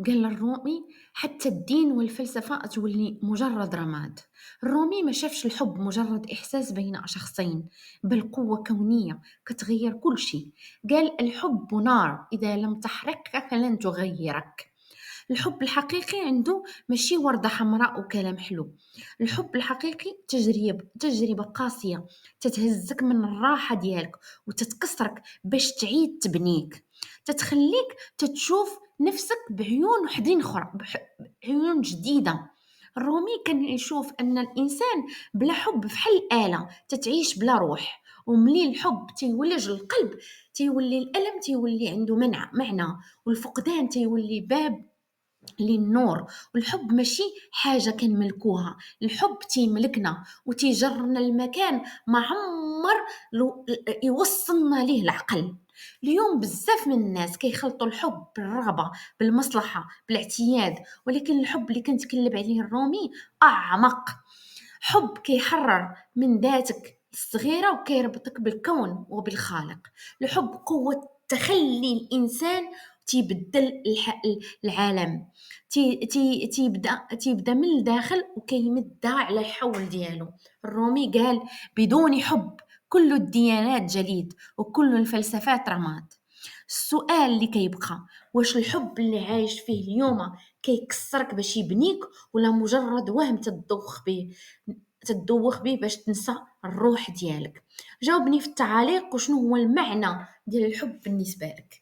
قال الرومي: حتى الدين والفلسفة تولي مجرد رماد. الرومي ما شافش الحب مجرد إحساس بين شخصين، بل قوة كونية كتغير كل شيء. قال: الحب نار، إذا لم تحرقك فلن تغيرك. الحب الحقيقي عنده ماشي وردة حمراء وكلام حلو. الحب الحقيقي تجربة قاسية، تتهزك من الراحة ديالك وتتكسرك باش تعيد تبنيك، تتخليك تتشوف نفسك بعيون وحدين اخرى، بعيون جديدة. الرومي كان يشوف ان الانسان بلا حب بحال آلة تتعيش بلا روح، وملي الحب تيولج القلب تيولي الألم تيولي عنده معنى، والفقدان تيولي باب للنور. والحب ماشي حاجة كنملكوها، الحب تيملكنا وتيجرنا المكان ما عمر يوصلنا ليه العقل. اليوم بزاف من الناس كيخلطوا الحب بالرغبة، بالمصلحة، بالاعتياد، ولكن الحب اللي كنتكلم عليه الرومي أعمق. حب كيحرر من ذاتك الصغيرة وكيربطك بالكون وبالخالق. الحب قوة تخلي الإنسان تيبدل العالم، تيبدا من الداخل وكيمدها على الحول ديالو. الرومي قال: بدون حب كل الديانات جليد وكل الفلسفات رماد. السؤال اللي كيبقى: واش الحب اللي عايش فيه اليوم كيكسرك باش يبنيك، ولا مجرد وهم تدوخ به باش تنسى الروح ديالك؟ جاوبني في التعاليق وشنو هو المعنى ديال الحب بالنسبة لك.